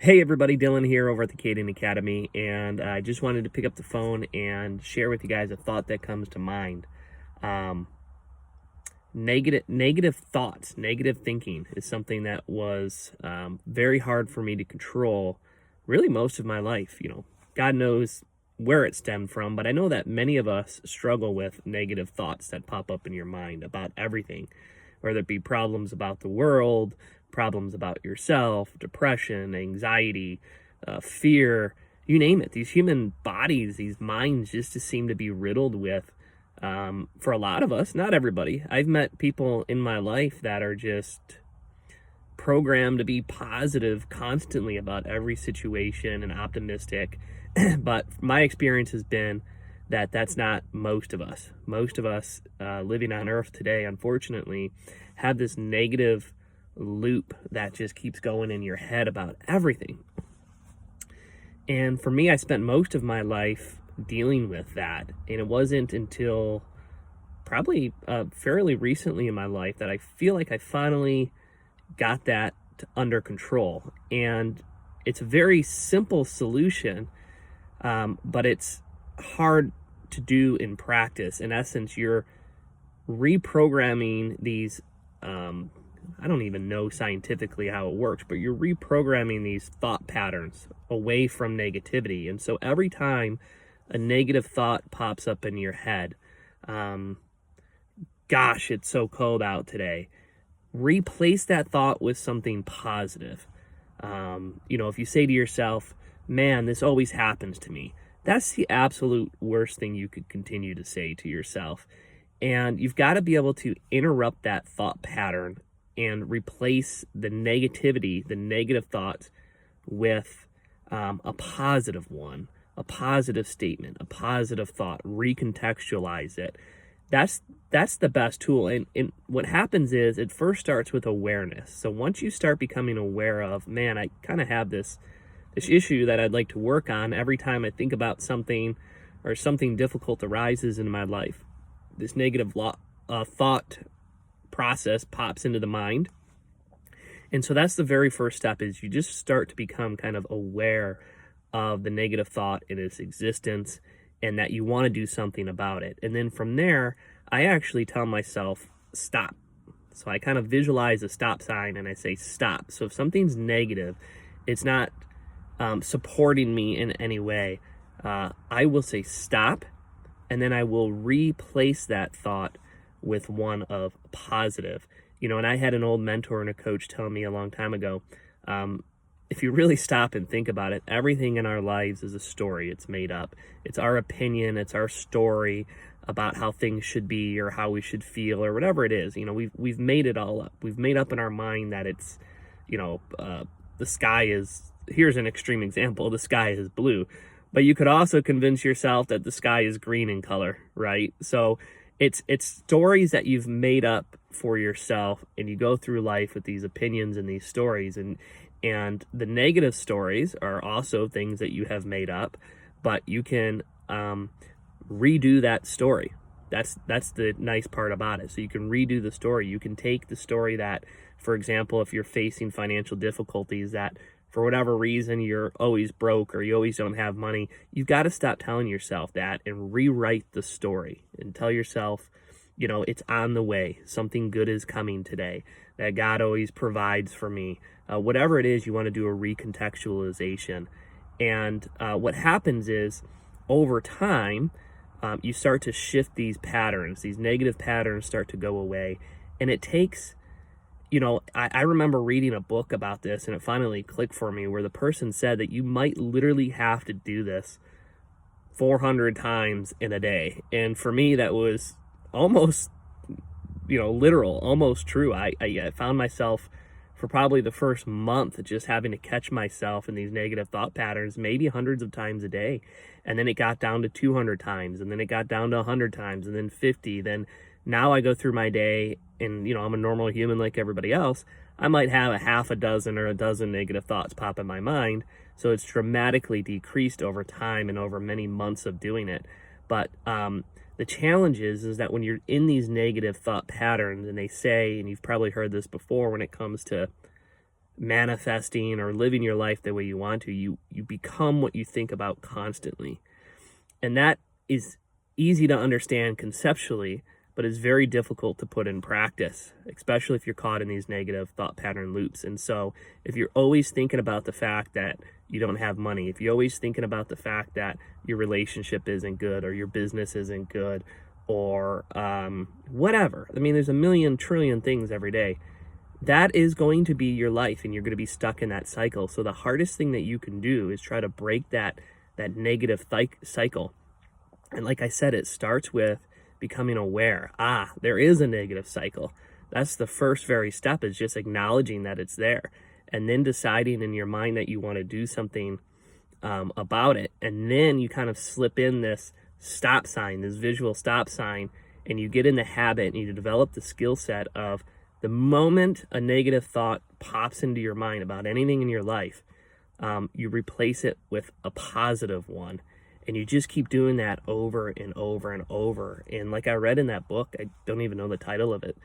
Hey everybody, Dylan here over at the Caden Academy, and I just wanted to pick up the phone and share with you guys a thought that comes to mind. Negative thoughts, negative thinking is something that was very hard for me to control really most of my life. God knows where it stemmed from, but I know that many of us struggle with negative thoughts that pop up in your mind about everything, whether it be problems about the world, problems about yourself, depression, anxiety, fear, you name it. These human bodies, these minds just seem to be riddled with, for a lot of us, not everybody. I've met people in my life that are just programmed to be positive constantly about every situation and optimistic. But my experience has been that that's not most of us. Most of us living on Earth today, unfortunately, have this negative loop that just keeps going in your head about everything. And for me, I spent most of my life dealing with that. And it wasn't until probably fairly recently in my life that I feel like I finally got that under control. And it's a very simple solution, but it's hard to do in practice. In essence, you're reprogramming these, I don't even know scientifically how it works, but you're reprogramming these thought patterns away from negativity. And so every time a negative thought pops up in your head, gosh, it's so cold out today, replace that thought with something positive. If you say to yourself, man, this always happens to me, that's the absolute worst thing you could continue to say to yourself. And you've got to be able to interrupt that thought pattern and replace the negativity, the negative thoughts, with a positive one, a positive statement, a positive thought. Recontextualize it. That's the best tool. And what happens is it first starts with awareness. So once you start becoming aware of, man, I kind of have this issue that I'd like to work on every time I think about something or something difficult arises in my life. This negative thought process pops into the mind. And so that's the very first step, is you just start to become kind of aware of the negative thought in its existence and that you want to do something about it. And then from there, I actually tell myself, stop. So I kind of visualize a stop sign and I say, stop. So if something's negative, it's not supporting me in any way, I will say stop, and then I will replace that thought with one of positive. And I had an old mentor and a coach tell me a long time ago, if you really stop and think about it, everything in our lives is a story. It's made up. It's our opinion. It's our story about how things should be or how we should feel or whatever it is. We've made it all up. We've made up in our mind that it's, the sky is, here's an extreme example, the sky is blue. But you could also convince yourself that the sky is green in color, right? So it's stories that you've made up for yourself, and you go through life with these opinions and these stories, and the negative stories are also things that you have made up, but you can redo that story. That's the nice part about it. So you can redo the story. You can take the story that, for example, if you're facing financial difficulties, that for whatever reason you're always broke or you always don't have money, you've got to stop telling yourself that and rewrite the story and tell yourself, it's on the way. Something good is coming today, that God always provides for me. Whatever it is, you want to do a recontextualization. And what happens is, over time, you start to shift these patterns. These negative patterns start to go away. And it takes, I remember reading a book about this, and it finally clicked for me, where the person said that you might literally have to do this 400 times in a day. And for me, that was almost, literal, almost true. I found myself for probably the first month just having to catch myself in these negative thought patterns, maybe hundreds of times a day. And then it got down to 200 times, and then it got down to 100 times, and then 50. Then now I go through my day, and I'm a normal human like everybody else. I might have a half a dozen or a dozen negative thoughts pop in my mind. So it's dramatically decreased over time and over many months of doing it. But the challenge is that when you're in these negative thought patterns, and they say, and you've probably heard this before when it comes to manifesting or living your life the way you want to. You become what you think about constantly. And that is easy to understand conceptually, but is very difficult to put in practice, especially if you're caught in these negative thought pattern loops. And so if you're always thinking about the fact that you don't have money, if you're always thinking about the fact that your relationship isn't good or your business isn't good or whatever, I mean, there's a million trillion things every day, that is going to be your life, and you're going to be stuck in that cycle. So the hardest thing that you can do is try to break that negative cycle. And like I said, it starts with becoming aware. There is a negative cycle. That's the first very step, is just acknowledging that it's there, and then deciding in your mind that you want to do something about it. And then you kind of slip in this stop sign, this visual stop sign, and you get in the habit and you develop the skill set of, the moment a negative thought pops into your mind about anything in your life, you replace it with a positive one. And you just keep doing that over and over and over. And like I read in that book, I don't even know the title of it,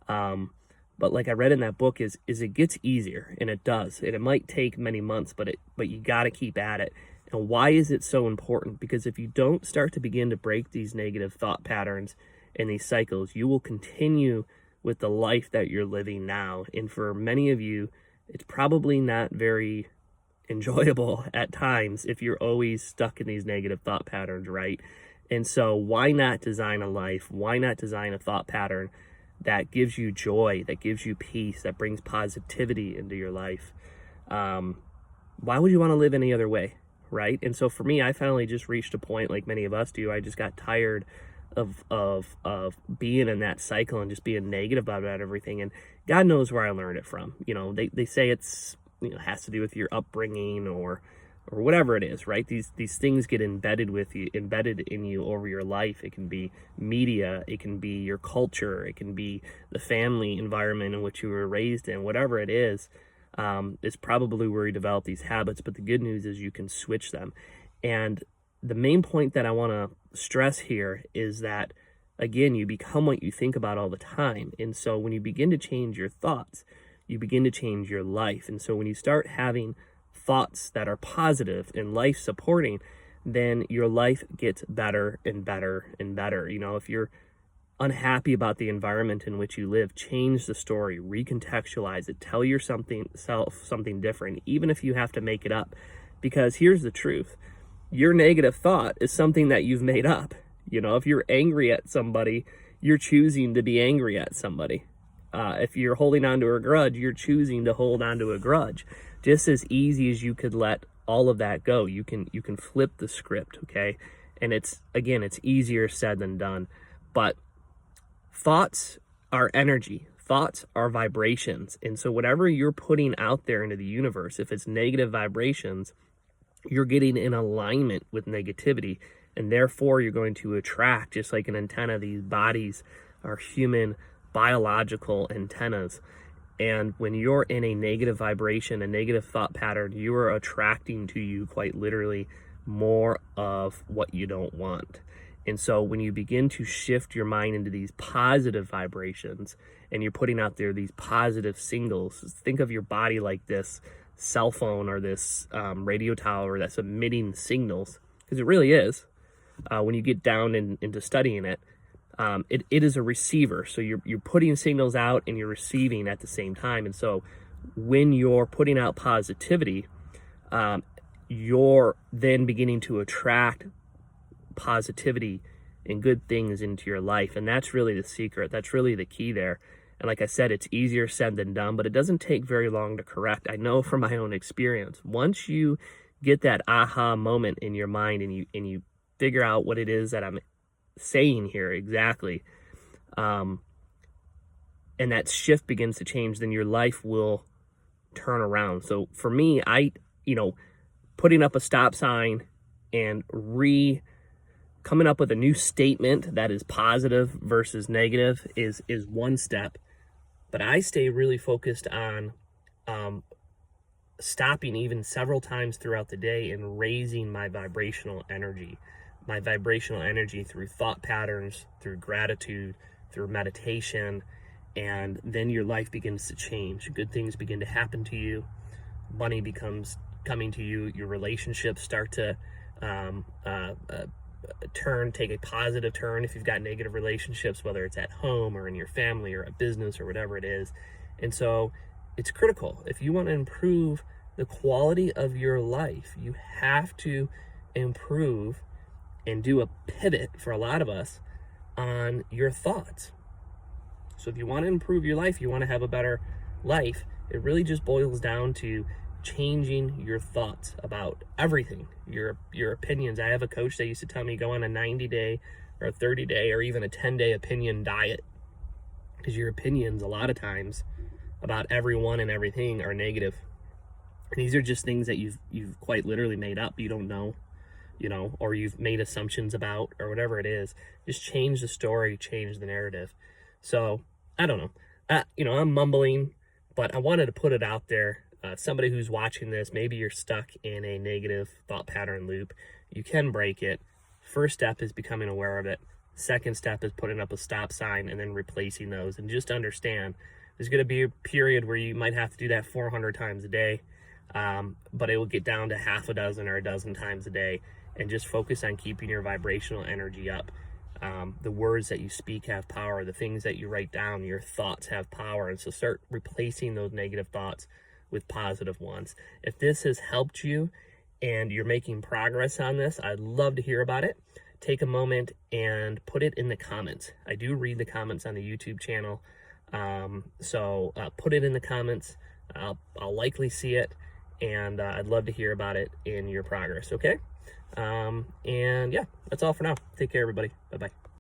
but like I read in that book is it gets easier, and it does. And it might take many months, but you got to keep at it. And why is it so important? Because if you don't start to begin to break these negative thought patterns and these cycles, you will continue with the life that you're living now. And for many of you, it's probably not very enjoyable at times if you're always stuck in these negative thought patterns, right? And so why not design a life? Why not design a thought pattern that gives you joy, that gives you peace, that brings positivity into your life? Why would you want to live any other way, right? And so for me, I finally just reached a point, like many of us do. I just got tired of being in that cycle and just being negative about everything. And God knows where I learned it from. You know, they say it's, you know, has to do with your upbringing or whatever it is, right? These things get embedded in you over your life. It can be media, it can be your culture, it can be the family environment in which you were raised in. Whatever it is probably where you develop these habits. But the good news is you can switch them. And the main point that I want to stress here is that, again, you become what you think about all the time. And so when you begin to change your thoughts, you begin to change your life. And so when you start having thoughts that are positive and life supporting, then your life gets better and better and better. You know, if you're unhappy about the environment in which you live, change the story, recontextualize it, tell yourself something different, even if you have to make it up. Because here's the truth. Your negative thought is something that you've made up. You know, if you're angry at somebody, you're choosing to be angry at somebody. If you're holding on to a grudge, you're choosing to hold on to a grudge. Just as easy as you could let all of that go, you can flip the script, okay? And it's easier said than done. But thoughts are energy. Thoughts are vibrations. And so whatever you're putting out there into the universe, if it's negative vibrations, you're getting in alignment with negativity, and therefore you're going to attract, just like an antenna. These bodies are human biological antennas, and when you're in a negative vibration, a negative thought pattern, you are attracting to you, quite literally, more of what you don't want. And so when you begin to shift your mind into these positive vibrations, and you're putting out there these positive signals, think of your body like this cell phone or this radio tower that's emitting signals, because it really is. When you get down into studying it, it is a receiver. So you're putting signals out and you're receiving at the same time. And so when you're putting out positivity, you're then beginning to attract positivity and good things into your life. And that's really the secret. That's really the key there. And like I said, it's easier said than done, but it doesn't take very long to correct. I know from my own experience. Once you get that aha moment in your mind and you figure out what it is that I'm saying here exactly, and that shift begins to change, then your life will turn around. So for me, putting up a stop sign and coming up with a new statement that is positive versus negative is one step. But I stay really focused on stopping even several times throughout the day and raising my vibrational energy through thought patterns, through gratitude, through meditation, and then your life begins to change. Good things begin to happen to you. Money becomes coming to you. Your relationships start to take a positive turn if you've got negative relationships, whether it's at home or in your family or a business or whatever it is. And so it's critical. If you want to improve the quality of your life, you have to improve and do a pivot for a lot of us on your thoughts. So if you want to improve your life, you want to have a better life, it really just boils down to changing your thoughts about everything, your opinions. I have a coach that used to tell me go on a 90-day or a 30-day or even a 10-day opinion diet, because your opinions a lot of times about everyone and everything are negative. And these are just things that you've quite literally made up. You don't know, or you've made assumptions about, or whatever it is. Just change the story, change the narrative. So I don't know. I'm mumbling, but I wanted to put it out there. Somebody who's watching this, maybe you're stuck in a negative thought pattern loop. You can break it. First step is becoming aware of it. Second step is putting up a stop sign and then replacing those. And just understand, there's going to be a period where you might have to do that 400 times a day, but it will get down to half a dozen or a dozen times a day. And just focus on keeping your vibrational energy up. The words that you speak have power. The things that you write down, your thoughts have power. And so start replacing those negative thoughts with positive ones. If this has helped you and you're making progress on this, I'd love to hear about it. Take a moment and put it in the comments. I do read the comments on the YouTube channel. So put it in the comments. I'll likely see it, and I'd love to hear about it in your progress, okay? And yeah, that's all for now. Take care, everybody. Bye-bye.